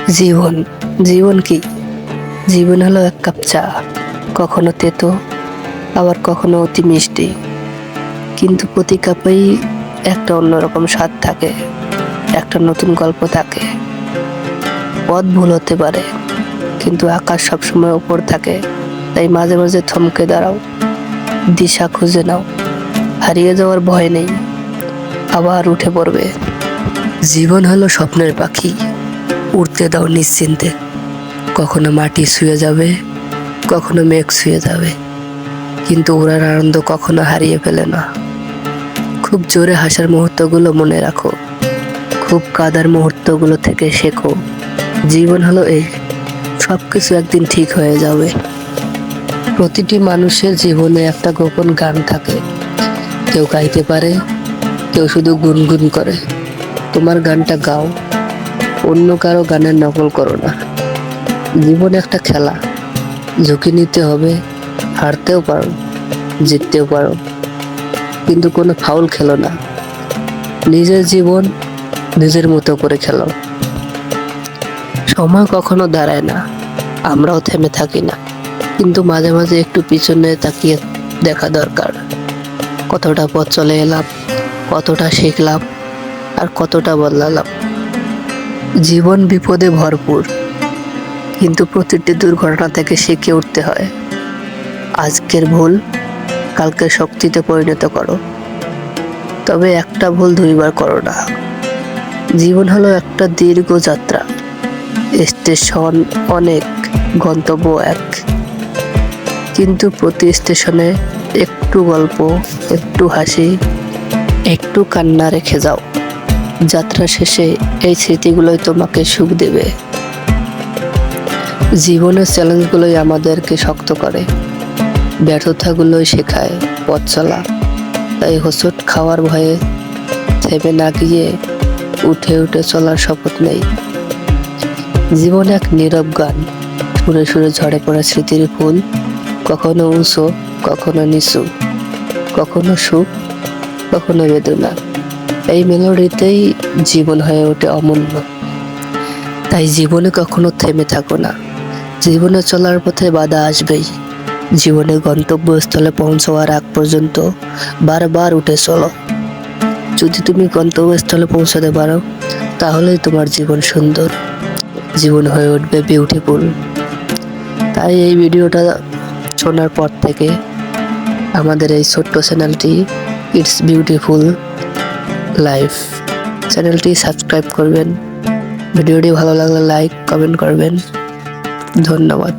জীবন জীবন কি? জীবন হলো এক কাপ চা, কখনো তেতো আবার কখনো অতি মিষ্টি, কিন্তু প্রতি কাপেই একটা অন্যরকম স্বাদ থাকে, একটা নতুন গল্প থাকে। পথ ভুল হতে পারে, কিন্তু আকাশ সবসময় উপর থাকে। তাই মাঝে মাঝে থমকে দাঁড়াও, দিশা খুঁজে নাও। হারিয়ে যাওয়ার ভয় নেই, আবার উঠে পড়বে। জীবন হলো স্বপ্নের পাখি, উড়তে দাও নিশ্চিন্তে। কখনো মাটি ছুঁয়ে যাবে, কখনো মেঘ ছুঁয়ে যাবে, কিন্তু ওড়ার আনন্দ কখনো হারিয়ে ফেলে না। খুব জোরে হাসার মুহূর্তগুলো মনে রাখো, খুব কাদার মুহূর্তগুলো থেকে শেখো। জীবন হলো এই, সব কিছু একদিন ঠিক হয়ে যাবে। প্রতিটি মানুষের জীবনে একটা গোপন গান থাকে, কেউ গাইতে পারে, কেউ শুধু গুনগুন করে। তোমার গানটা গাও, অন্য কারো গানের নকল করো না। জীবন একটা খেলা, ঝুঁকি নিতে হবে। হারতেও পারো, জিততেও পারো, কিন্তু কোনো ফাউল খেলো না। নিজের জীবন নিজের মতো করে খেলো। সময় কখনো দাঁড়ায় না, আমরাও থেমে থাকি না, কিন্তু মাঝে মাঝে একটু পিছনে তাকিয়ে দেখা দরকার। কতটা পথ চলে এলাম, কতটা শিখলাম, আর কতটা বদলালাম। জীবন বিপদে ভরপুর, কিন্তু প্রতিটি দুর্ঘটনা থেকে শিখে উঠতে হয়। আজকের ভুল কালকে শক্তিতে পরিণত করো, তবে একটা ভুল দুইবার করো না। জীবন হলো একটা দীর্ঘ যাত্রা, স্টেশন অনেক, গন্তব্য এক, কিন্তু প্রতি স্টেশনে একটু গল্প, একটু হাসি, একটু কান্না রেখে যাও। যাত্রা শেষে এই স্মৃতিগুলোই তোমাকে সুখ দেবে। জীবনের চ্যালেঞ্জগুলোই আমাদেরকে শক্ত করে, ব্যর্থতাগুলোই শেখায় পথ চলা। তাই হোঁচট খাওয়ার ভয়ে থেমে না গিয়ে উঠে উঠে চলার শপথ নেই। জীবন এক নীরব গান, সুরে সুরে ঝরে পড়া স্মৃতির ফুল, কখনো উঁচু, কখনো নিচু, কখনো সুখ, কখনো বেদনা। এই মেলোডিতেই জীবন হয়ে ওঠে অমূল্য। তাই জীবনে কখনো থেমে থাকো না। জীবনে চলার পথে বাধা আসবেই, জীবনে গন্তব্যস্থলে পৌঁছাবার আগ পর্যন্ত বারবার উঠে চলো। যদি তুমি গন্তব্যস্থলে পৌঁছাতে পারো, তাহলেই তোমার জীবন সুন্দর, জীবন হয়ে উঠবে বিউটিফুল। তাই এই ভিডিওটা শোনার পর থেকে আমাদের এই ছোট্ট চ্যানেলটি ইটস বিউটিফুল লাইফ চ্যানেলটি সাবস্ক্রাইব করবেন। ভিডিওটি ভালো লাগলে লাইক কমেন্ট করবেন। ধন্যবাদ।